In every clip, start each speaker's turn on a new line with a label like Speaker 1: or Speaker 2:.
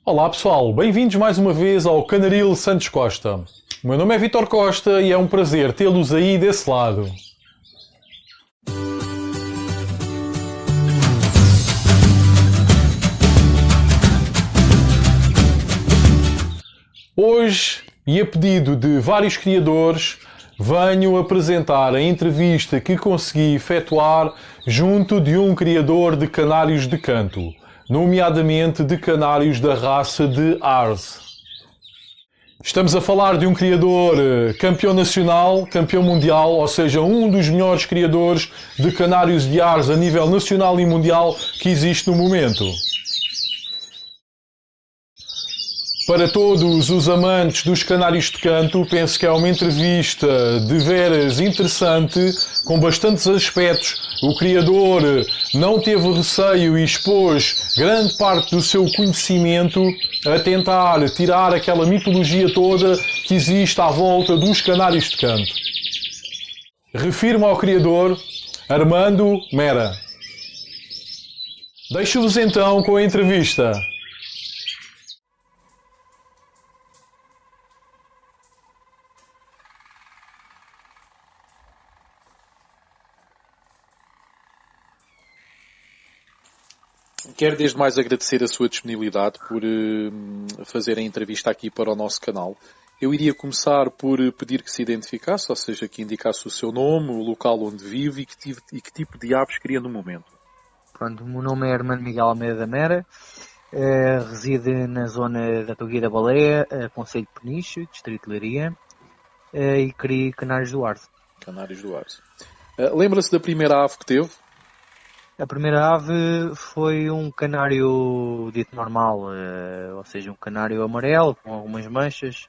Speaker 1: Olá pessoal, bem-vindos mais uma vez ao Canaril Santos Costa. O meu nome é Vítor Costa e é um prazer tê-los aí desse lado. Hoje, e a pedido de vários criadores, venho apresentar a entrevista que consegui efetuar junto de um criador de canários de canto, nomeadamente de canários da raça de Ars. Estamos a falar de um criador campeão nacional, campeão mundial, ou seja, um dos melhores criadores de canários de Ars a nível nacional e mundial que existe no momento. Para todos os amantes dos canários de canto, penso que é uma entrevista de veras interessante, com bastantes aspectos. O criador não teve receio e expôs grande parte do seu conhecimento a tentar tirar aquela mitologia toda que existe à volta dos canários de canto. Refiro-me ao criador Armando Mera. Deixo-vos então com a entrevista.
Speaker 2: Quero desde mais agradecer a sua disponibilidade por fazer a entrevista aqui para o nosso canal. Eu iria começar por pedir que se identificasse, ou seja, que indicasse o seu nome, o local onde vive e que tipo de aves cria no momento.
Speaker 3: Pronto, o meu nome é Armando Miguel Almeida da Mera, reside na zona da Toguia da Baleia, Concelho de Peniche, Distrito de Leiria, e crio canários do Arce.
Speaker 2: Canários do Arce. Lembra-se da primeira ave que teve?
Speaker 3: A primeira ave foi um canário dito normal, ou seja, um canário amarelo com algumas manchas,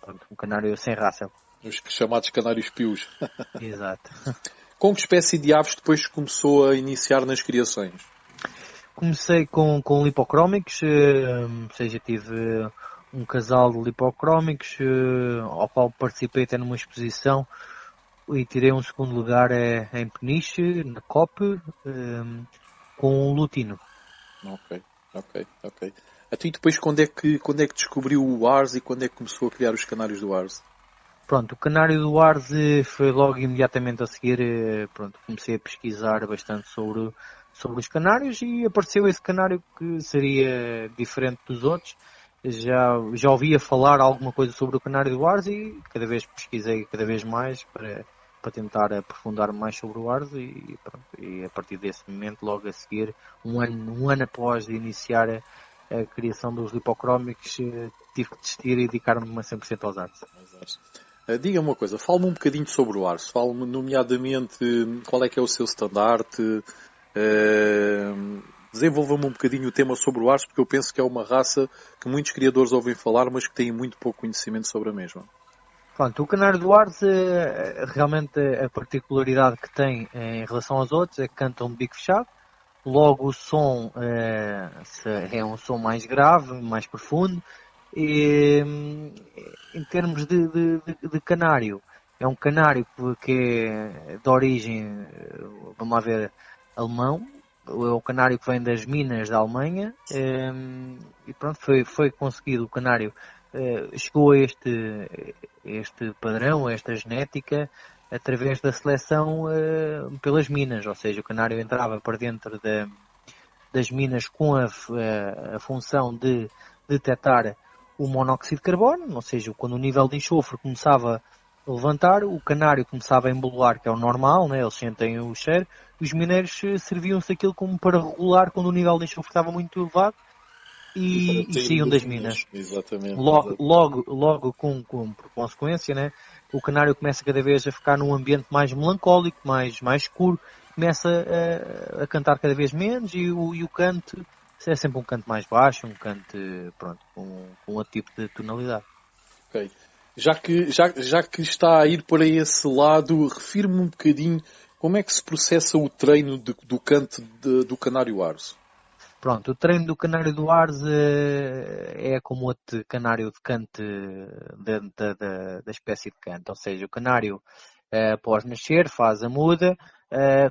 Speaker 3: pronto, um canário sem raça.
Speaker 2: Os chamados canários pios.
Speaker 3: Exato.
Speaker 2: Com que espécie de aves depois começou a iniciar nas criações?
Speaker 3: Comecei com lipocrómicos, ou seja, tive um casal de lipocrómicos, ao qual participei até numa exposição e tirei um segundo lugar em Peniche, na COP, com um lutino.
Speaker 2: Ok. Então, e depois quando é que descobriu o Ars e quando é que começou a criar os canários do Ars?
Speaker 3: Pronto, o canário do Ars foi logo imediatamente a seguir, pronto, comecei a pesquisar bastante sobre os canários e apareceu esse canário que seria diferente dos outros. Já ouvia falar alguma coisa sobre o canário do Ars e cada vez pesquisei cada vez mais para tentar aprofundar mais sobre o Ars e, pronto, e a partir desse momento, logo a seguir, um ano após de iniciar a criação dos lipocrómicos, tive que desistir e dedicar-me a 100% aos Ars.
Speaker 2: Diga-me uma coisa, fale-me um bocadinho sobre o Ars, fale-me nomeadamente qual é que é o seu standard, desenvolva-me um bocadinho o tema sobre o Ars, porque eu penso que é uma raça que muitos criadores ouvem falar, mas que têm muito pouco conhecimento sobre a mesma.
Speaker 3: Pronto, o canário do Ars, realmente a particularidade que tem em relação aos outros é que cantam de bico fechado, logo o som é um som mais grave, mais profundo, e em termos de canário, é um canário que é de origem, vamos lá ver, alemão, é o canário que vem das minas da Alemanha, e pronto, foi conseguido o canário. Chegou a este padrão, a esta genética, através da seleção pelas minas, ou seja, o canário entrava para dentro das minas com a função de detectar o monóxido de carbono, ou seja, quando o nível de enxofre começava a levantar, o canário começava a embolar, que é o normal, né? Eles sentem o cheiro, os mineiros serviam-se aquilo como para regular quando o nível de enxofre estava muito elevado, e saíam das minas.
Speaker 2: Exatamente.
Speaker 3: Logo por consequência, né, o canário começa cada vez a ficar num ambiente mais melancólico, mais escuro, começa a cantar cada vez menos e o canto é sempre um canto mais baixo, um canto, pronto, com outro tipo de tonalidade.
Speaker 2: Ok. Já que está a ir para esse lado, refira-me um bocadinho como é que se processa o treino do canto do canário Ars.
Speaker 3: Pronto, o treino do canário do Ars é como outro canário de canto da espécie de canto. Ou seja, o canário, após nascer, faz a muda.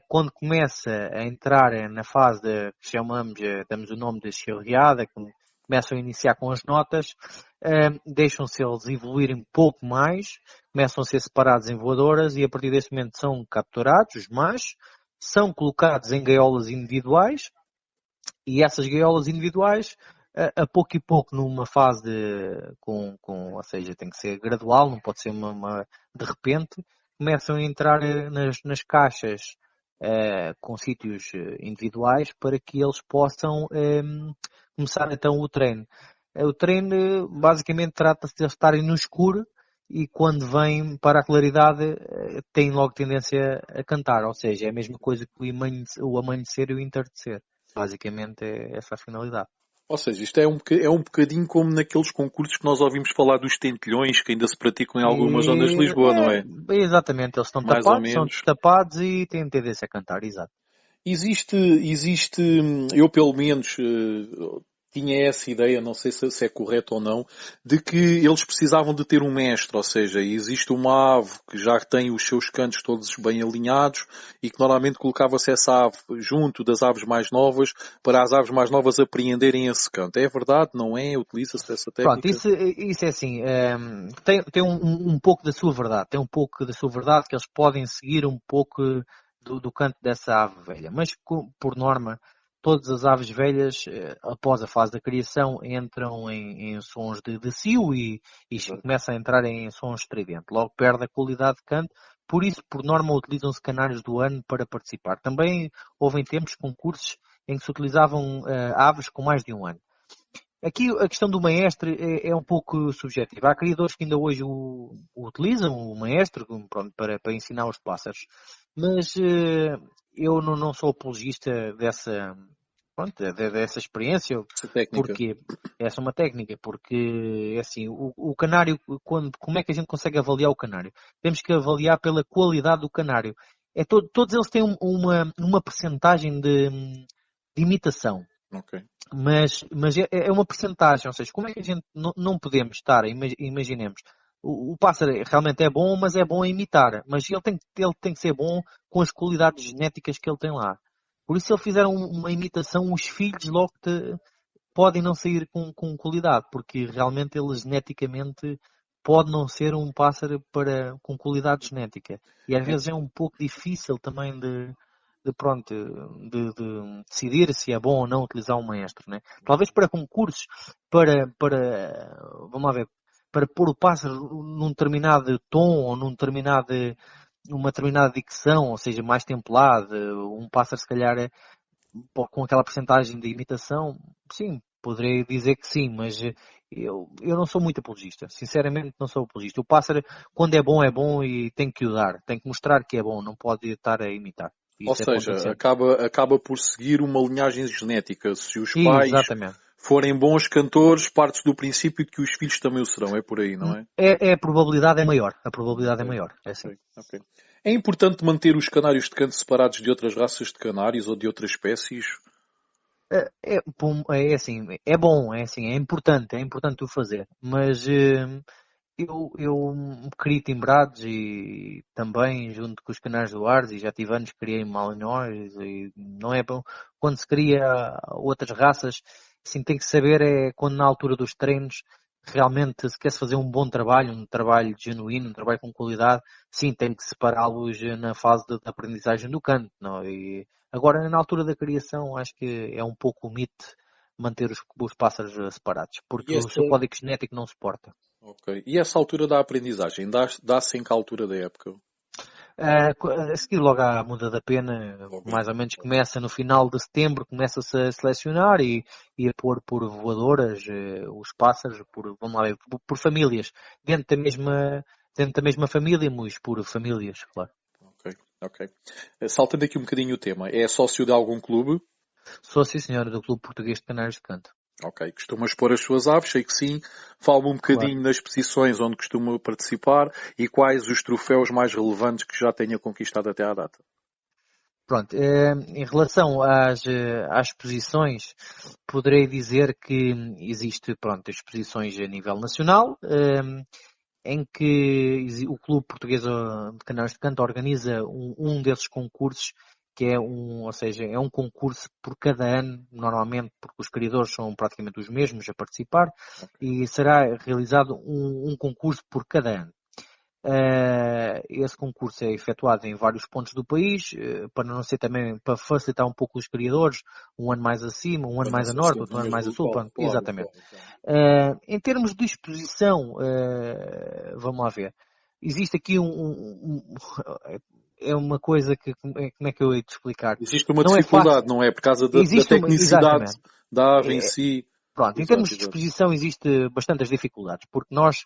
Speaker 3: Quando começa a entrar na fase que chamamos, damos o nome de chilreada, começam a iniciar com as notas, deixam-se eles evoluírem um pouco mais, começam a ser separados em voadoras e a partir desse momento são capturados, os machos, são colocados em gaiolas individuais e essas gaiolas individuais, a pouco e pouco, numa fase ou seja, tem que ser gradual, não pode ser de repente, começam a entrar nas caixas com sítios individuais para que eles possam começar então o treino. O treino basicamente trata-se de eles estarem no escuro e quando vêm para a claridade têm logo tendência a cantar, ou seja, é a mesma coisa que o amanhecer e o entardecer. Basicamente é essa a finalidade.
Speaker 2: Ou seja, isto é um bocadinho como naqueles concursos que nós ouvimos falar dos tentilhões, que ainda se praticam em algumas zonas de Lisboa, não é?
Speaker 3: Exatamente, eles estão
Speaker 2: Mais ou
Speaker 3: tapados, são
Speaker 2: menos.
Speaker 3: tapados e têm tendência a cantar, exato.
Speaker 2: Existe, eu pelo menos tinha essa ideia, não sei se é correto ou não, de que eles precisavam de ter um mestre, ou seja, existe uma ave que já tem os seus cantos todos bem alinhados e que normalmente colocava-se essa ave junto das aves mais novas para as aves mais novas apreenderem esse canto. É verdade? Não é? Utiliza-se essa técnica?
Speaker 3: Pronto, isso é assim, tem um pouco da sua verdade, tem um pouco da sua verdade que eles podem seguir um pouco do canto dessa ave velha, mas por norma todas as aves velhas, após a fase da criação, entram em sons de cio e começam a entrar em sons estridentes. Logo perde a qualidade de canto, por isso, por norma, utilizam-se canários do ano para participar. Também houve em tempos concursos em que se utilizavam aves com mais de um ano. Aqui a questão do maestro é um pouco subjetiva. Há criadores que ainda hoje o utilizam, o maestro, pronto, para ensinar os pássaros. Mas eu não sou apologista dessa experiência.
Speaker 2: Essa técnica.
Speaker 3: Porquê? Essa é uma técnica, porque assim, o canário, como é que a gente consegue avaliar o canário? Temos que avaliar pela qualidade do canário. Todos eles têm uma percentagem de imitação.
Speaker 2: Ok.
Speaker 3: Mas é uma percentagem, ou seja, como é que a gente não podemos estar, imaginemos, o pássaro realmente é bom, mas é bom a imitar, mas ele tem que ser bom com as qualidades genéticas que ele tem lá. Por isso, se ele fizer uma imitação, os filhos logo podem não sair com qualidade, porque realmente ele geneticamente pode não ser um pássaro com qualidade genética. E às vezes é um pouco difícil também de decidir se é bom ou não utilizar um maestro, né? Talvez para concursos, vamos lá ver, para pôr o pássaro num determinado tom ou uma determinada dicção, ou seja, mais templado, um pássaro se calhar com aquela percentagem de imitação, sim, poderei dizer que sim, mas eu não sou muito apologista. Sinceramente, não sou apologista. O pássaro, quando é bom e tem que o dar, tem que mostrar que é bom, não pode estar a imitar.
Speaker 2: Ou seja, acaba por seguir uma linhagem genética. Se os pais
Speaker 3: Exatamente.
Speaker 2: forem bons cantores, parte do princípio de que os filhos também o serão. É por aí, não é?
Speaker 3: A probabilidade é maior. A probabilidade é maior. É assim.
Speaker 2: Okay. É importante manter os canários de canto separados de outras raças de canários ou de outras espécies?
Speaker 3: É assim, é bom, é importante o fazer. Mas eu criei timbrados e também junto com os canais do Ars e já tive anos que criei malinhões e não é bom. Quando se cria outras raças, assim, tem que saber quando na altura dos treinos realmente se quer fazer um bom trabalho, um trabalho genuíno, um trabalho com qualidade, sim, tem que separá-los na fase da aprendizagem do canto. Não? E agora na altura da criação acho que é um pouco o mito manter os pássaros separados, porque o seu código genético não suporta.
Speaker 2: Ok. E essa altura da aprendizagem, dá-se em que altura da época?
Speaker 3: A seguir logo à muda da pena, mais ou menos começa no final de setembro, começa-se a selecionar e a pôr por voadoras os pássaros, vamos lá ver, por famílias, dentro da mesma família, mas por famílias, claro.
Speaker 2: Ok. Saltando aqui um bocadinho o tema, é sócio de algum clube?
Speaker 3: Sou sim, senhora, do Clube Português de Canários de Canto.
Speaker 2: Ok, costuma expor as suas aves, sei que sim. Fala-me um bocadinho nas posições onde costuma participar e quais os troféus mais relevantes que já tenha conquistado até à data.
Speaker 3: Pronto, em relação às posições, poderei dizer que existe, exposições a nível nacional, em que o Clube Português de Canários de Canto organiza um desses concursos que é ou seja, é um concurso por cada ano, normalmente, porque os criadores são praticamente os mesmos a participar, e será realizado um concurso por cada ano. Esse concurso é efetuado em vários pontos do país, para não ser também, para facilitar um pouco os criadores, um ano mais acima, um ano mais a norte, outro ano mais a sul, pronto, exatamente. Em termos de exposição, vamos lá ver, existe aqui é uma coisa que, como é que eu hei de explicar?
Speaker 2: Existe uma dificuldade, não é? Por causa da tecnicidade da ave em si.
Speaker 3: Pronto, em termos de exposição existe bastantes dificuldades, porque nós,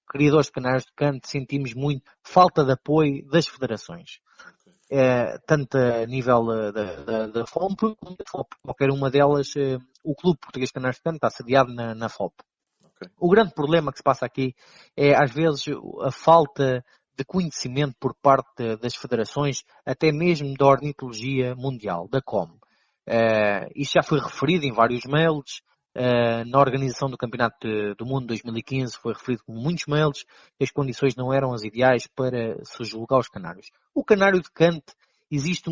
Speaker 3: criadores de canais de canto, sentimos muito falta de apoio das federações. Tanto a nível da FOMP como da FOP. Qualquer uma delas, o Clube Português de Canais de Canto está sediado na FOP. Okay. O grande problema que se passa aqui é, às vezes, a falta de conhecimento por parte das federações, até mesmo da ornitologia mundial, da COM. Isto já foi referido em vários mails. Na organização do Campeonato do Mundo 2015 foi referido com muitos mails. As condições não eram as ideais para se julgar os canários. O canário de canto exige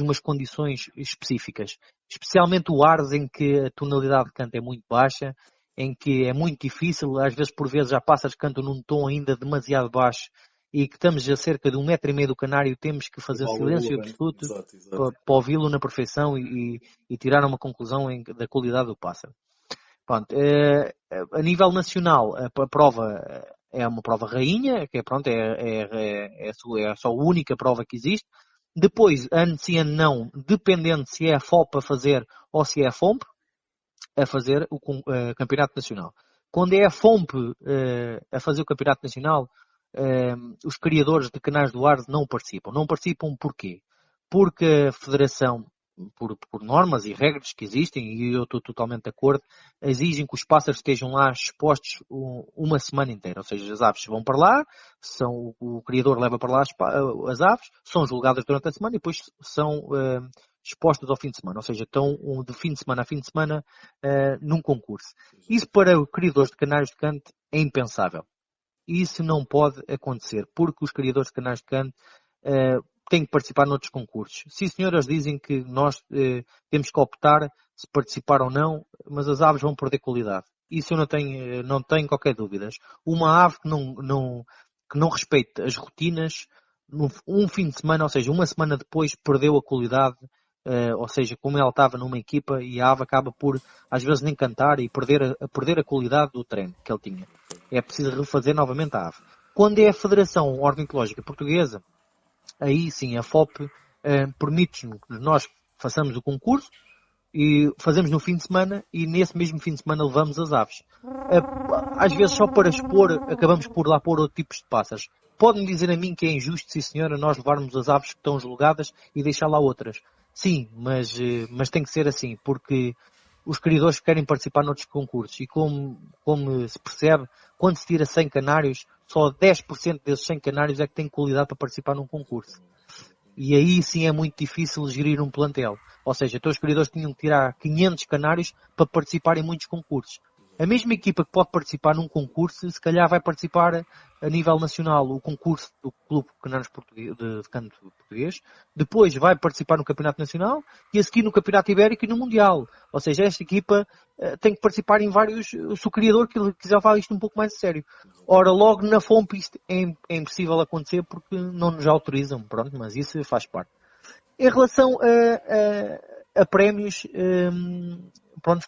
Speaker 3: umas condições específicas, especialmente o Ars, em que a tonalidade de canto é muito baixa, em que é muito difícil, às vezes por vezes já pássaros cantam num tom ainda demasiado baixo, e que estamos a cerca de 1,5 m do canário, temos que fazer silêncio absoluto para ouvi-lo na perfeição e tirar uma conclusão da qualidade do pássaro. Pronto, a nível nacional, a prova é uma prova rainha, que é só a única prova que existe. Depois, ano sim, ano não, dependendo se é a FOP a fazer ou se é a FOMP a fazer o Campeonato Nacional. Quando é a FOMP a fazer o Campeonato Nacional, os criadores de canais do Ars não participam. Não participam porquê? Porque a Federação, por normas e regras que existem, e eu estou totalmente de acordo, exigem que os pássaros estejam lá expostos uma semana inteira. Ou seja, as aves vão para lá, o criador leva para lá as aves, são julgadas durante a semana e depois são expostas ao fim de semana. Ou seja, estão de fim de semana a fim de semana num concurso. Isso para criadores de canais de canto é impensável. Isso não pode acontecer, porque os criadores de canais de canto têm que participar noutros concursos. Sim, senhoras, dizem que nós temos que optar se participar ou não, mas as aves vão perder qualidade. Isso eu não tenho qualquer dúvida. Uma ave que não respeite as rotinas, um fim de semana, ou seja, uma semana depois, perdeu a qualidade, ou seja, como ela estava numa equipa, e a ave acaba por, às vezes, nem cantar e perder a qualidade do treino que ele tinha. É preciso refazer novamente a ave. Quando é a Federação Ornitológica Portuguesa, aí sim a FOP permite-nos que nós façamos o concurso e fazemos no fim de semana, e nesse mesmo fim de semana levamos as aves. Às vezes só para expor, acabamos por lá pôr outros tipos de pássaros. Pode-me dizer a mim que é injusto, sim senhora, nós levarmos as aves que estão julgadas e deixar lá outras. Sim, mas tem que ser assim, porque os criadores querem participar noutros concursos, e como se percebe, quando se tira 100 canários, só 10% desses 100 canários é que têm qualidade para participar num concurso. E aí sim é muito difícil gerir um plantel. Ou seja, então os criadores tinham que tirar 500 canários para participar em muitos concursos. A mesma equipa que pode participar num concurso, se calhar vai participar a nível nacional, o concurso do Clube Canários de Canto Português, depois vai participar no Campeonato Nacional e a seguir no Campeonato Ibérico e no Mundial. Ou seja, esta equipa tem que participar em vários, se o criador quiser falar isto um pouco mais a sério. Ora, logo na FOMP isto é impossível acontecer porque não nos autorizam, pronto, mas isso faz parte. Em relação a prémios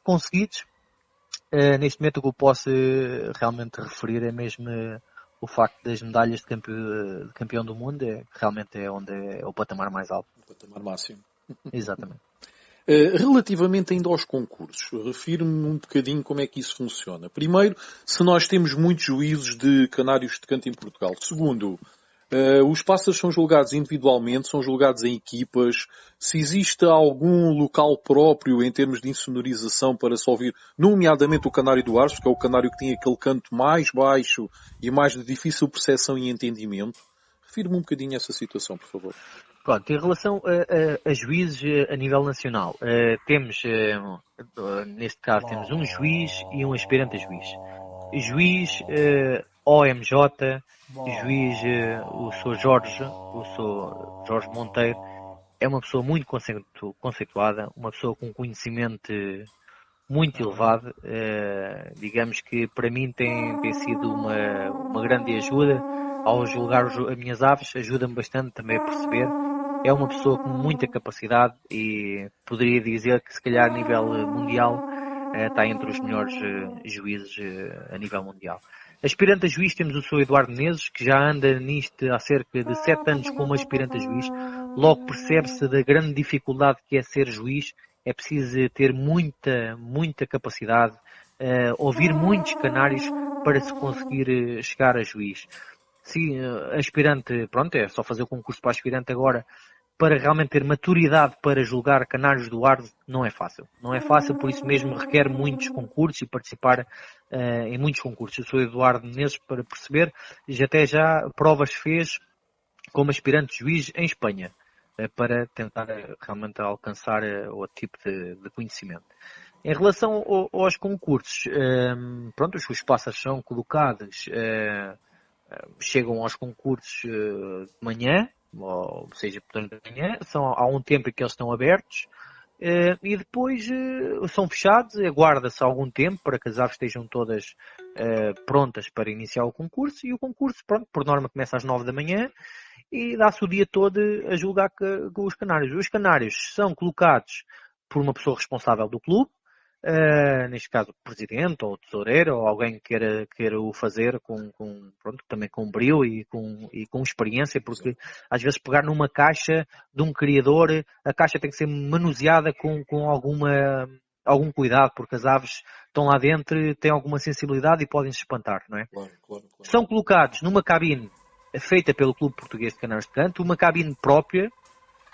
Speaker 3: conseguidos, neste momento o que eu posso realmente referir é mesmo o facto das medalhas de campeão do mundo, que realmente é onde é o patamar mais alto.
Speaker 2: O patamar máximo.
Speaker 3: Exatamente.
Speaker 2: Relativamente ainda aos concursos, refiro-me um bocadinho como é que isso funciona. Primeiro, se nós temos muitos juízes de canários de canto em Portugal. Segundo, os pássaros são julgados individualmente, são julgados em equipas. Se existe algum local próprio em termos de insonorização para se ouvir, nomeadamente o canário do Ars, que é o canário que tem aquele canto mais baixo e mais de difícil percepção e entendimento. Refiro-me um bocadinho a essa situação, por favor.
Speaker 3: Pronto, em relação a juízes a nível nacional, temos, neste caso, temos um juiz e um aspirante a juiz. Juiz OMJ, juiz o Sr. Jorge Monteiro, é uma pessoa muito conceituada, uma pessoa com conhecimento muito elevado. Digamos que para mim tem sido uma grande ajuda ao julgar as minhas aves, ajuda-me bastante também a perceber. É uma pessoa com muita capacidade e poderia dizer que se calhar a nível mundial está entre os melhores juízes a nível mundial. Aspirante a juiz temos o Sr. Eduardo Menezes, que já anda nisto há cerca de 7 anos como aspirante a juiz. Logo percebe-se da grande dificuldade que é ser juiz. É preciso ter muita capacidade, ouvir muitos canários para se conseguir chegar a juiz. Sim, aspirante, pronto, é só fazer o concurso para aspirante agora. Para realmente ter maturidade para julgar canários do ar não é fácil. Não é fácil, por isso mesmo requer muitos concursos e participar em muitos concursos. Eu sou Eduardo Menezes, para perceber, e até já provas fez como aspirante juiz em Espanha, para tentar realmente alcançar outro tipo de conhecimento. Em relação aos concursos, pronto, os passos são colocados, chegam aos concursos de manhã, ou seja, portanto, de manhã, há um tempo em que eles estão abertos, e depois são fechados, aguarda-se algum tempo para que as aves estejam todas prontas para iniciar o concurso, e o concurso, pronto, por norma começa às 9 da manhã, e dá-se o dia todo a julgar com os canários. Os canários são colocados por uma pessoa responsável do clube, neste caso o presidente ou o tesoureiro ou alguém que queira o fazer pronto, também com brio e com experiência, porque às vezes pegar numa caixa de um criador, a caixa tem que ser manuseada com algum cuidado, porque as aves estão lá dentro, têm alguma sensibilidade e podem se espantar, não é?
Speaker 2: Claro.
Speaker 3: São colocados numa cabine feita pelo Clube Português de Canários de Canto, uma cabine própria,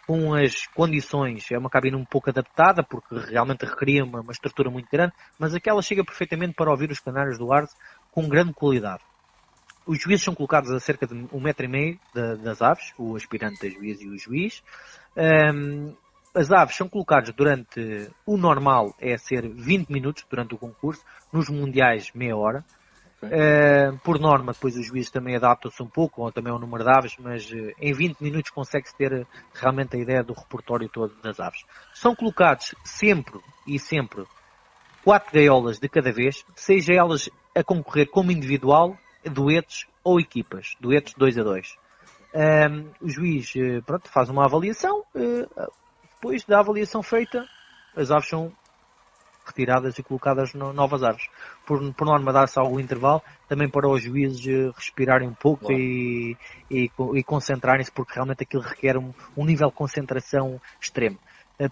Speaker 3: com as condições, é uma cabine um pouco adaptada, porque realmente requeria uma estrutura muito grande, mas aquela chega perfeitamente para ouvir os canários do ar com grande qualidade. Os juízes são colocados a cerca de 1,5 m das aves, o aspirante a juiz e o juiz. As aves são colocadas durante, o normal é ser 20 minutos durante o concurso, nos mundiais meia hora. Por norma, depois os juízes também adaptam-se um pouco, ou também ao número de aves, mas em 20 minutos consegue-se ter realmente a ideia do repertório todo das aves. São colocados sempre 4 gaiolas de cada vez, seja elas a concorrer como individual, duetos ou equipas, duetos 2 a 2. O juiz pronto, faz uma avaliação, depois da avaliação feita, as aves são retiradas e colocadas novas aves. Por norma dá-se algum intervalo, também para os juízes respirarem um pouco, claro, e concentrarem-se, porque realmente aquilo requer um nível de concentração extremo.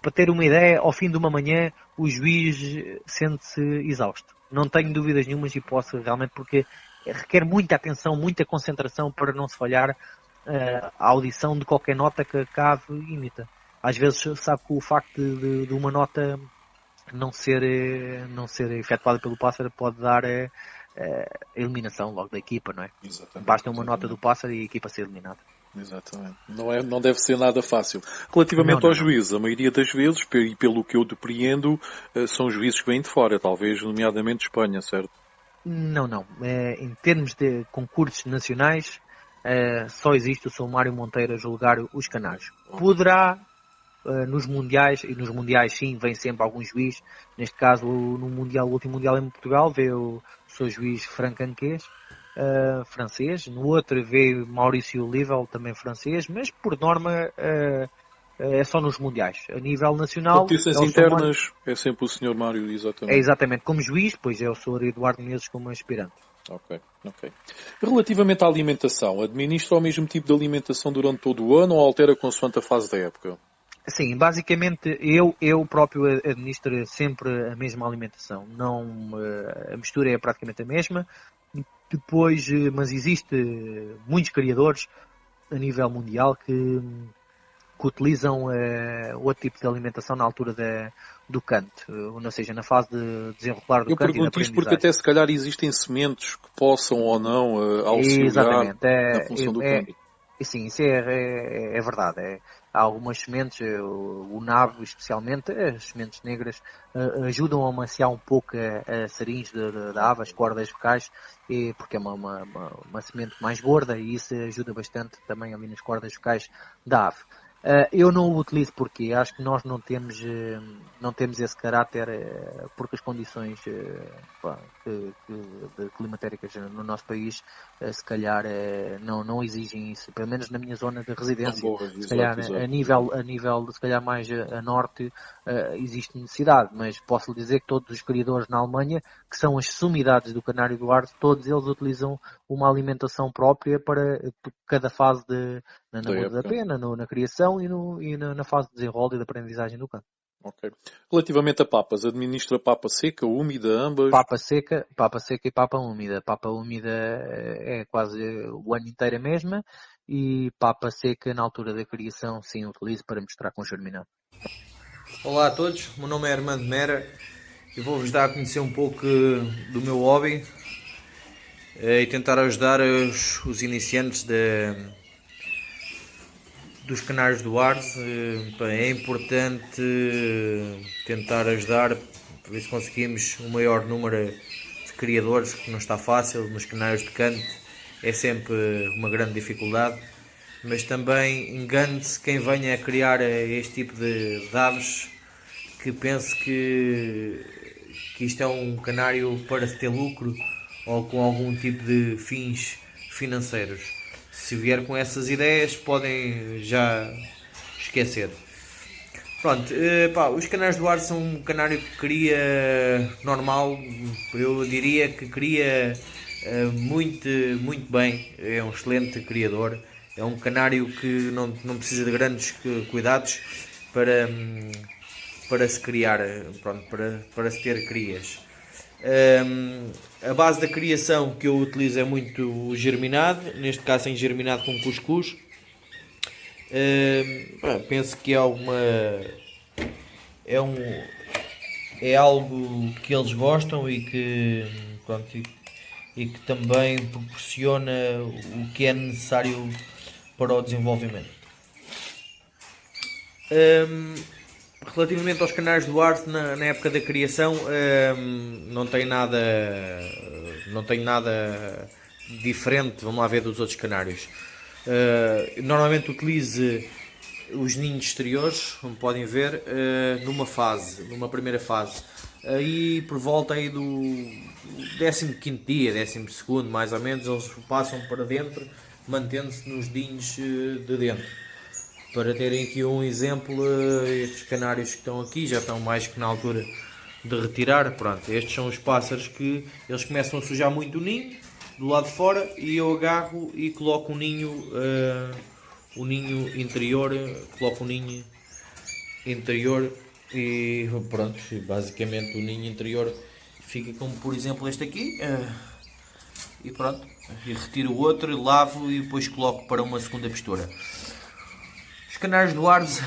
Speaker 3: Para ter uma ideia, ao fim de uma manhã, o juiz sente-se exausto. Não tenho dúvidas nenhumas e posso realmente, porque requer muita atenção, muita concentração para não se falhar a audição de qualquer nota que a ave imita. Às vezes sabe que o facto de uma nota não ser efetuada pelo pássaro pode dar a eliminação logo da equipa, não é?
Speaker 2: Exatamente,
Speaker 3: basta uma nota do pássaro e a equipa ser eliminada.
Speaker 2: Exatamente. Não deve ser nada fácil. Relativamente aos juízes, a maioria das vezes, e pelo que eu depreendo, são juízes que vêm de fora, talvez nomeadamente de Espanha, certo?
Speaker 3: Não. Em termos de concursos nacionais, só existe o Sr. Mário Monteiro a julgar os canários. Poderá nos mundiais, e nos mundiais sim, vem sempre algum juiz. Neste caso, no último mundial em Portugal, veio o seu juiz franco-anquês, francês. No outro veio Maurício Olivel, também francês, mas por norma é só nos mundiais. A nível nacional,
Speaker 2: competições internas é sempre o Sr. Mário, exatamente.
Speaker 3: É exatamente, como juiz, pois é o Sr. Eduardo Menezes como aspirante.
Speaker 2: Ok. Relativamente à alimentação, administra o mesmo tipo de alimentação durante todo o ano ou altera consoante a fase da época?
Speaker 3: Sim, basicamente eu próprio administro sempre a mesma alimentação. Não, a mistura é praticamente a mesma. Depois, mas existe muitos criadores a nível mundial que utilizam outro tipo de alimentação na altura do canto, ou seja, na fase de desenrolar do canto.
Speaker 2: Eu pergunto isto porque até se calhar existem sementes que possam ou não auxiliar na função do canto.
Speaker 3: Sim, isso é verdade. Há algumas sementes, o nabo especialmente, as sementes negras, ajudam a amaciar um pouco a sarins da ave, as cordas vocais, porque é uma semente mais gorda e isso ajuda bastante também ali nas cordas vocais da ave. Eu não o utilizo porque acho que nós não temos esse caráter, porque as condições de climatéricas no nosso país se calhar não exigem isso, pelo menos na minha zona de
Speaker 2: São
Speaker 3: residência.
Speaker 2: boas,
Speaker 3: Se calhar
Speaker 2: exato, exato.
Speaker 3: a nível de se calhar mais a norte existe necessidade, mas posso lhe dizer que todos os criadores na Alemanha, que são as sumidades do Canário do Arce, todos eles utilizam uma alimentação própria para cada fase na
Speaker 2: Da
Speaker 3: muda da
Speaker 2: época.
Speaker 3: pena, na criação na fase de desenrolo e de aprendizagem do campo.
Speaker 2: Ok. Relativamente a papas, administra papa seca, úmida, ambas?
Speaker 3: Papa seca e papa úmida. Papa úmida é quase o ano inteiro a mesma e papa seca na altura da criação sim utilizo para misturar com germinado.
Speaker 4: Olá a todos, o meu nome é Armando Mera e vou-vos dar a conhecer um pouco do meu hobby e tentar ajudar os iniciantes dos canários do Arce. É importante tentar ajudar para ver se conseguimos um maior número de criadores, que não está fácil nos canários de canto, é sempre uma grande dificuldade, mas também engane-se quem venha a criar este tipo de aves, que pense que isto é um canário para se ter lucro ou com algum tipo de fins financeiros. Se vier com essas ideias, podem já esquecer. Pronto, os canários do ar são um canário que cria normal, eu diria que cria muito bem, é um excelente criador, é um canário que não precisa de grandes cuidados para se criar, pronto, para se ter crias. A base da criação que eu utilizo é muito o germinado, neste caso em germinado com cuscuz. Penso que é algo que eles gostam e que, pronto, e que também proporciona o que é necessário para o desenvolvimento. Relativamente aos canários do Arce na época da criação, não tenho nada diferente, vamos lá ver, dos outros canários. Normalmente utilizo os ninhos exteriores, como podem ver, numa primeira fase. Aí por volta aí do 15º dia, 12º mais ou menos, eles passam para dentro, mantendo-se nos ninhos de dentro. Para terem aqui um exemplo, estes canários que estão aqui já estão mais que na altura de retirar. Pronto, estes são os pássaros que eles começam a sujar muito o ninho do lado de fora e eu agarro e coloco o ninho interior, e pronto, basicamente o ninho interior fica como por exemplo este aqui, e pronto, e retiro o outro, lavo e depois coloco para uma segunda postura. Os canários do Arce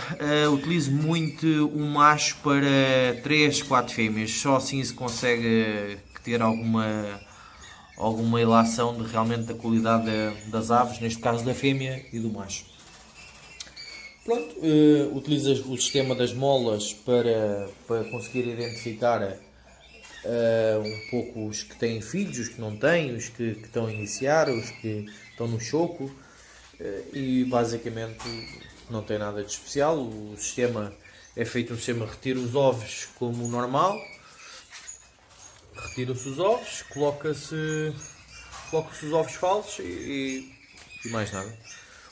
Speaker 4: utilizo muito um macho para 3, 4 fêmeas, só assim se consegue ter alguma ilação realmente da qualidade das aves, neste caso da fêmea e do macho. Pronto, utilizo o sistema das molas para conseguir identificar um pouco os que têm filhos, os que não têm, os que estão a iniciar, os que estão no choco, e basicamente não tem nada de especial. O sistema é feito um sistema, retira os ovos como normal, retira-se os ovos, coloca-se os ovos falsos e mais nada.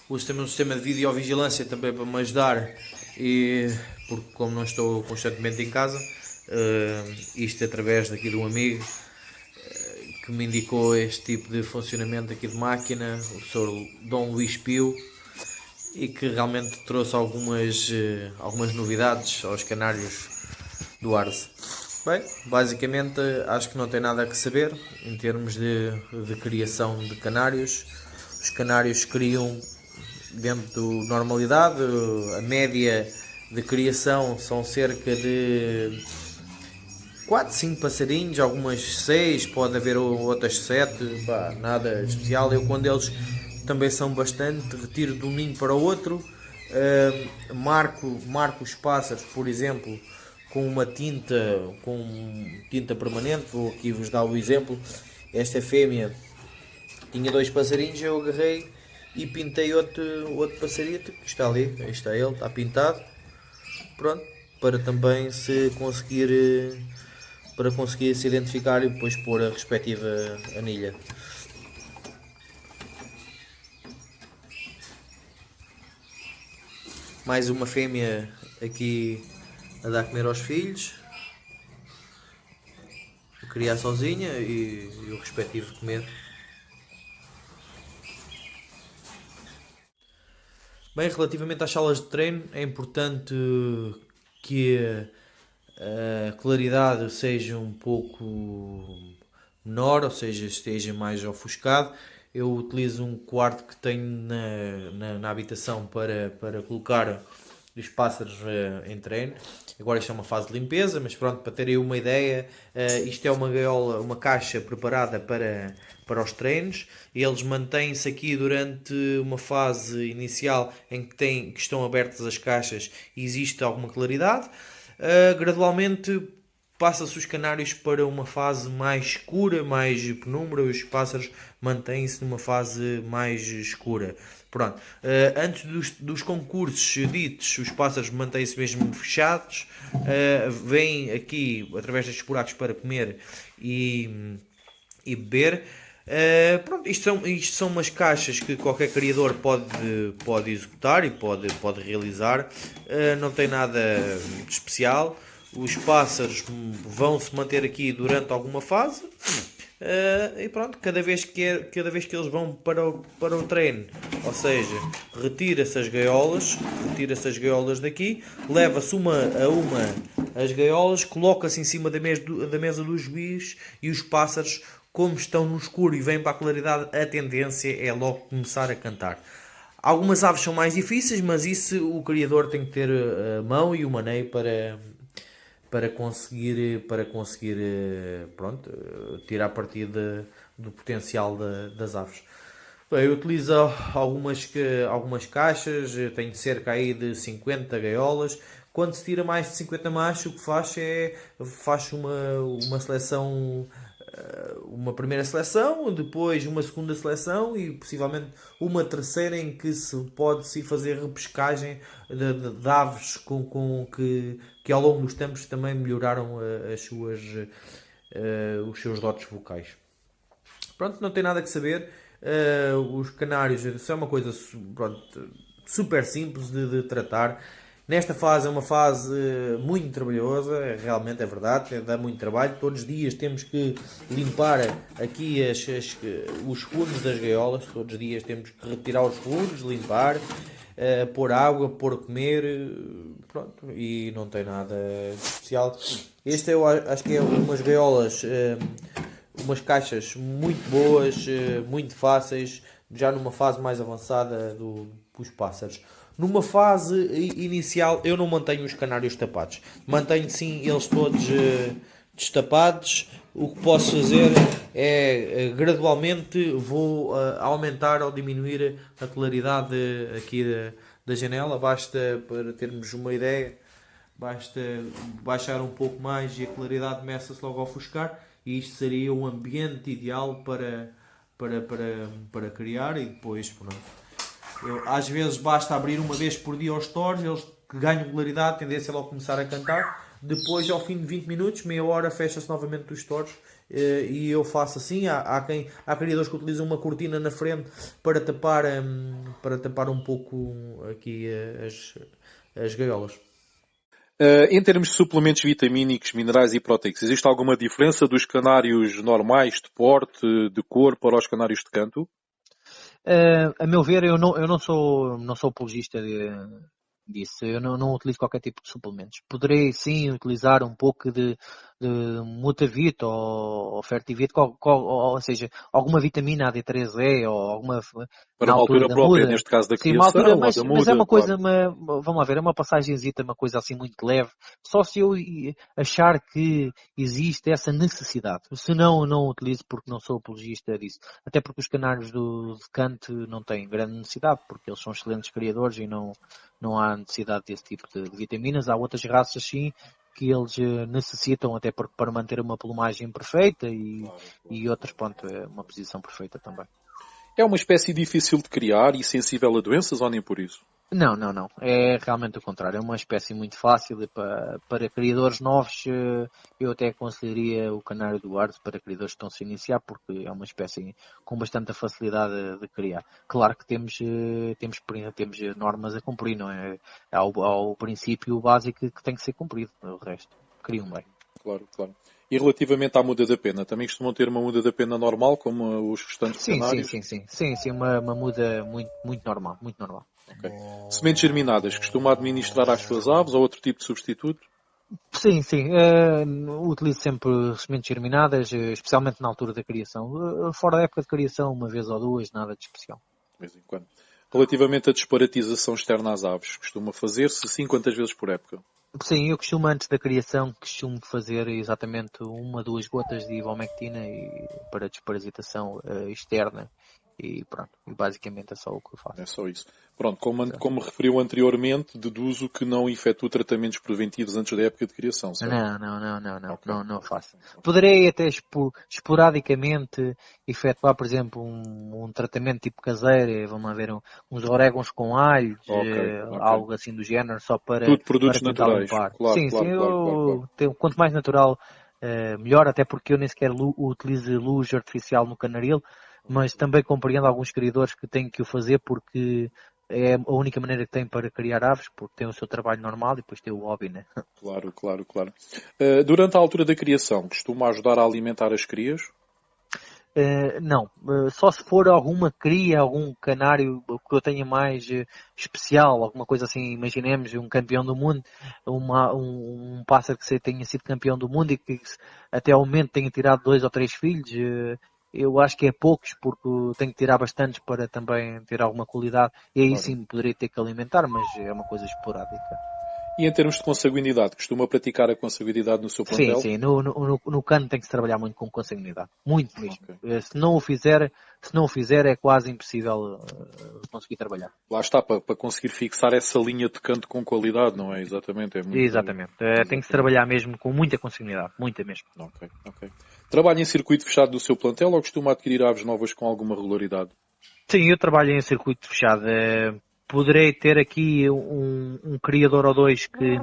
Speaker 4: O sistema é um sistema de videovigilância também para me ajudar, porque como não estou constantemente em casa, isto através daqui de um amigo que me indicou este tipo de funcionamento aqui de máquina, o Sr. Dom Luís Pio, e que realmente trouxe algumas novidades aos canários do Arce. Bem, basicamente acho que não tem nada a que saber em termos de criação de canários. Os canários criam dentro da normalidade, a média de criação são cerca de 4, 5 passarinhos, algumas 6, pode haver outras 7, nada especial. Eu, quando eles também são bastante, retiro de um ninho para o outro, marco os pássaros, por exemplo, com tinta permanente. Vou aqui vos dar o exemplo. Esta fêmea tinha 2 passarinhos, eu agarrei e pintei outro passarinho que está ali, aí está ele, está pintado, pronto, para também se conseguir para conseguir se identificar e depois pôr a respectiva anilha. Mais uma fêmea aqui a dar a comer aos filhos, a criar sozinha e o respectivo comer. Bem, relativamente às salas de treino, é importante que a claridade seja um pouco menor, ou seja, esteja mais ofuscado. Eu utilizo um quarto que tenho na habitação para colocar os pássaros em treino. Agora isto é uma fase de limpeza, mas pronto, para terem uma ideia, isto é uma gaiola, uma caixa preparada para os treinos. Eles mantêm-se aqui durante uma fase inicial em que estão abertas as caixas e existe alguma claridade. Gradualmente passa-se os canários para uma fase mais escura, mais penumbra, os pássaros mantêm-se numa fase mais escura. Pronto. Antes dos concursos ditos, os pássaros mantêm-se mesmo fechados, vêm aqui através destes buracos para comer e beber. Pronto, isto são umas caixas que qualquer criador pode executar e pode realizar. Não tem nada de especial. Os pássaros vão se manter aqui durante alguma fase. E pronto, cada vez que eles vão para o treino, ou seja, retira-se as gaiolas daqui, leva-se uma a uma as gaiolas, coloca-se em cima da mesa do juiz e os pássaros, como estão no escuro e vêm para a claridade, a tendência é logo começar a cantar. Algumas aves são mais difíceis, mas isso o criador tem que ter a mão e o maneio para conseguir pronto, tirar partido do potencial das aves. Bem, eu utilizo algumas caixas, tenho cerca aí de 50 gaiolas. Quando se tira mais de 50 machos, o que faz uma seleção, uma primeira seleção, depois uma segunda seleção e possivelmente uma terceira, em que se pode fazer repescagem de aves que ao longo dos tempos também melhoraram os seus dotes vocais. Pronto, não tem nada que saber. Os canários são uma coisa, pronto, super simples de tratar. Nesta fase é uma fase muito trabalhosa, realmente é verdade, dá muito trabalho. Todos os dias temos que limpar aqui os fundos das gaiolas, todos os dias temos que retirar os fundos, limpar, pôr água, pôr a comer, pronto, e não tem nada de especial. Este eu acho que é umas gaiolas, umas caixas muito boas, muito fáceis, já numa fase mais avançada dos pássaros. Numa fase inicial eu não mantenho os canários tapados, mantenho sim eles todos destapados. O que posso fazer é gradualmente vou aumentar ou diminuir a claridade aqui da janela. Basta, para termos uma ideia, basta baixar um pouco mais e a claridade começa-se logo a ofuscar, e isto seria um ambiente ideal para criar. E depois pronto. Às vezes basta abrir uma vez por dia os stores, eles que ganham claridade, a tendência é logo começar a cantar. Depois, ao fim de 20 minutos, meia hora, fecha-se novamente os stores, e eu faço assim. Há criadores que utilizam uma cortina na frente para tapar um pouco aqui as gaiolas.
Speaker 2: Em termos de suplementos vitamínicos, minerais e proteicos, existe alguma diferença dos canários normais de porte, de cor, para os canários de canto?
Speaker 3: A meu ver, eu não sou apologista disso. Eu não utilizo qualquer tipo de suplementos. Poderei sim utilizar um pouco de Mutavit ou Fertivit, ou seja, alguma vitamina AD3E ou alguma
Speaker 2: Para
Speaker 3: na
Speaker 2: uma altura
Speaker 3: da
Speaker 2: própria,
Speaker 3: muda.
Speaker 2: neste caso da
Speaker 3: Sim, uma
Speaker 2: criação,
Speaker 3: altura,
Speaker 2: ou
Speaker 3: mas
Speaker 2: da
Speaker 3: é
Speaker 2: muda,
Speaker 3: uma coisa,
Speaker 2: claro.
Speaker 3: vamos lá ver, é uma passagenzita, uma coisa assim muito leve. Só se eu achar que existe essa necessidade. Se não, eu não utilizo, porque não sou apologista disso. Até porque os canários de canto não têm grande necessidade, porque eles são excelentes criadores e não há necessidade desse tipo de vitaminas. Há outras raças sim que eles necessitam, até porque para manter uma plumagem perfeita e outras, pronto, é uma posição perfeita também.
Speaker 2: É uma espécie difícil de criar e sensível a doenças ou nem por isso?
Speaker 3: Não, não, não. É realmente o contrário. É uma espécie muito fácil e para criadores novos. Eu até aconselharia o canário do Arce para criadores que estão a se iniciar, porque é uma espécie com bastante facilidade de criar. Claro que temos normas a cumprir, não é? Há o princípio básico que tem que ser cumprido. O resto, criam bem.
Speaker 2: Claro, claro. E relativamente à muda da pena, também costumam ter uma muda da pena normal, como os restantes
Speaker 3: Sim, sim,
Speaker 2: canários?
Speaker 3: sim, uma muda muito normal, muito normal.
Speaker 2: Ok. Sementes germinadas, costuma administrar às suas aves ou outro tipo de substituto?
Speaker 3: Sim, sim. Utilizo sempre sementes germinadas, especialmente na altura da criação. Fora da época de criação, uma vez ou duas, nada de especial.
Speaker 2: De vez em quando. Relativamente à disparatização externa às aves, costuma fazer-se, sim, quantas vezes por época?
Speaker 3: Sim, eu costumo antes da criação, fazer exatamente 1 a 2 gotas de ivermectina para desparasitação externa. E pronto, e basicamente é só o que eu faço.
Speaker 2: É só isso. Pronto, como referiu anteriormente, deduzo que não efetua tratamentos preventivos antes da época de criação, certo?
Speaker 3: Não, não faço. Poderei até esporadicamente efetuar, por exemplo, um tratamento tipo caseiro, vamos ver, uns orégãos com alho, algo assim do género, só
Speaker 2: Tudo produtos
Speaker 3: tentar
Speaker 2: naturais.
Speaker 3: limpar.
Speaker 2: Claro,
Speaker 3: Sim,
Speaker 2: claro, claro.
Speaker 3: quanto mais natural, melhor, até porque eu nem sequer utilizo luz artificial no canaril, mas também compreendo alguns criadores que têm que o fazer porque é a única maneira que têm para criar aves, porque têm o seu trabalho normal e depois têm o hobby, né?
Speaker 2: Claro, claro, claro. Durante a altura da criação, costuma ajudar a alimentar as crias?
Speaker 3: Não, só se for alguma cria, algum canário que eu tenha mais especial, alguma coisa assim, imaginemos um campeão do mundo, um pássaro que tenha sido campeão do mundo e que até ao momento tenha tirado 2 ou 3 filhos, eu acho que é poucos, porque tenho que tirar bastantes para também ter alguma qualidade, e aí
Speaker 2: Claro.
Speaker 3: sim poderei ter que alimentar, mas é uma coisa esporádica.
Speaker 2: E em termos de consanguinidade, costuma praticar a consanguinidade no seu
Speaker 3: Sim,
Speaker 2: plantel?
Speaker 3: sim, no cano tem que se trabalhar muito com consanguinidade. Muito mesmo.
Speaker 2: Ok.
Speaker 3: Se não o fizer é quase impossível conseguir trabalhar.
Speaker 2: Lá está, para conseguir fixar essa linha de canto com qualidade, não é? Exatamente. É muito...
Speaker 3: Exatamente. Tem que se trabalhar mesmo com muita consanguinidade. Muita mesmo.
Speaker 2: Ok. Trabalha em circuito fechado do seu plantel ou costuma adquirir aves novas com alguma regularidade?
Speaker 3: Sim, eu trabalho em circuito fechado. Poderei ter aqui um criador ou dois que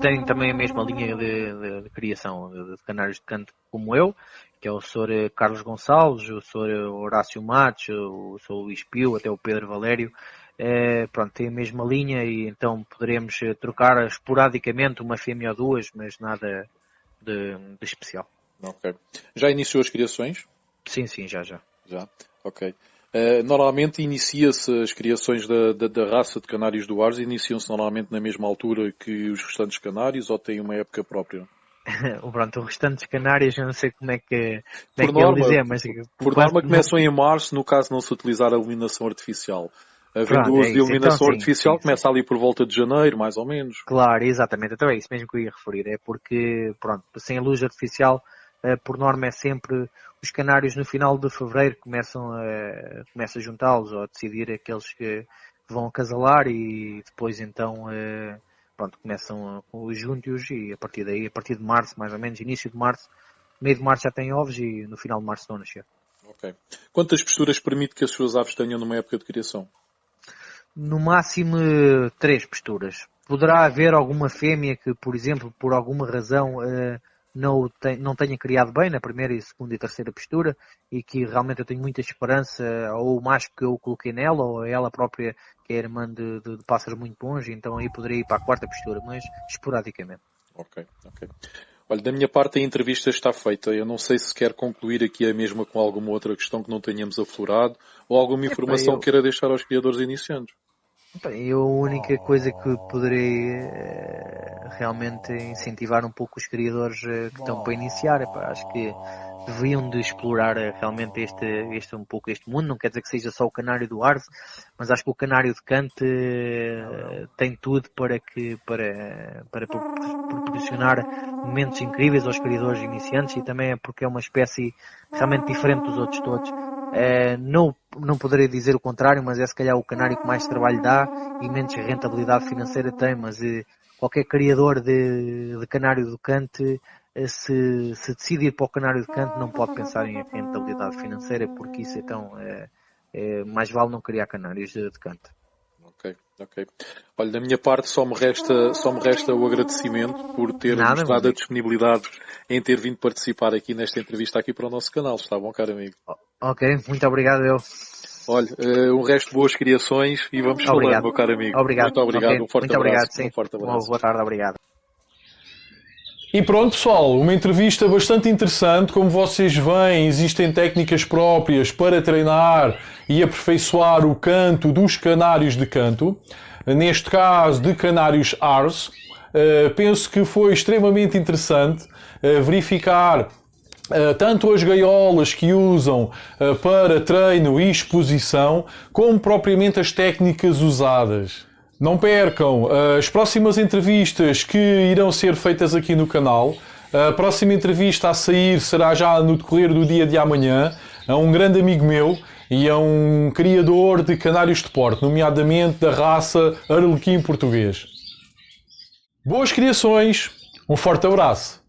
Speaker 3: tem também a mesma linha de criação de canários de canto como eu, que é o Sr. Carlos Gonçalves, o Sr. Horácio Matos, o Sr. Luís Pio, até o Pedro Valério. Pronto, tem a mesma linha e então poderemos trocar esporadicamente uma fêmea ou duas, mas nada de especial.
Speaker 2: Ok. Já iniciou as criações?
Speaker 3: Sim, já.
Speaker 2: Já? Ok. Normalmente inicia-se as criações da raça de canários do Ars, iniciam-se normalmente na mesma altura que os restantes canários ou têm uma época própria?
Speaker 3: Pronto, os restantes canários, eu não sei como é que dizer, mas
Speaker 2: por norma começam em março, no caso não se utilizar a iluminação artificial. Havendo uso de iluminação artificial, começa ali por volta de janeiro, mais ou menos.
Speaker 3: Claro, exatamente. Então é isso mesmo que eu ia referir. É porque, pronto, sem a luz artificial, por norma é sempre os canários no final de fevereiro começam a juntá-los ou a decidir aqueles que vão acasalar e depois então, pronto, começam os juntos e a partir daí, a partir de março, mais ou menos, início de março, meio de março já têm ovos e no final de março estão a nascer.
Speaker 2: Ok. Quantas posturas permite que as suas aves tenham numa época de criação?
Speaker 3: No máximo 3 posturas. Poderá haver alguma fêmea que, por exemplo, por alguma razão não tenha criado bem na primeira, e segunda e terceira postura e que realmente eu tenho muita esperança, ou o macho que eu coloquei nela, ou ela própria que é irmã de pássaros muito bons, então aí poderia ir para a quarta postura, mas esporadicamente.
Speaker 2: Ok. Olha, da minha parte a entrevista está feita. Eu não sei se quer concluir aqui a mesma com alguma outra questão que não tenhamos aflorado ou alguma informação queira deixar aos criadores iniciantes.
Speaker 3: Eu a única coisa que poderei realmente incentivar um pouco os criadores que estão para iniciar, acho que deveriam de explorar realmente este mundo. Não quer dizer que seja só o canário do Arce, mas acho que o canário de Cante tem tudo para proporcionar momentos incríveis aos criadores iniciantes, e também é porque é uma espécie realmente diferente dos outros todos. Não poderei dizer o contrário, mas é se calhar o canário que mais trabalho dá e menos rentabilidade financeira tem, mas qualquer criador de canário do Cante, se decidir para o canário de Cante, não pode pensar em rentabilidade financeira, porque isso então mais vale não criar canários de canto.
Speaker 2: Ok. Olha, da minha parte só me resta o agradecimento por ter mostrado a disponibilidade em ter vindo participar aqui nesta entrevista aqui para o nosso canal. Está bom, caro amigo?
Speaker 3: Ok, muito obrigado eu.
Speaker 2: Olha, um resto de boas criações e vamos falando, meu caro amigo.
Speaker 3: Obrigado.
Speaker 2: Muito obrigado,
Speaker 3: okay.
Speaker 2: Um forte
Speaker 3: muito
Speaker 2: abraço.
Speaker 3: Obrigado, sim.
Speaker 2: Um forte abraço.
Speaker 3: Boa tarde, obrigado.
Speaker 1: E pronto, pessoal, uma entrevista bastante interessante. Como vocês veem, existem técnicas próprias para treinar e aperfeiçoar o canto dos canários de canto. Neste caso, de canários Ars. Penso que foi extremamente interessante verificar tanto as gaiolas que usam para treino e exposição, como propriamente as técnicas usadas. Não percam as próximas entrevistas que irão ser feitas aqui no canal. A próxima entrevista a sair será já no decorrer do dia de amanhã a um grande amigo meu e a um criador de canários de porte, nomeadamente da raça Arlequim português. Boas criações, um forte abraço!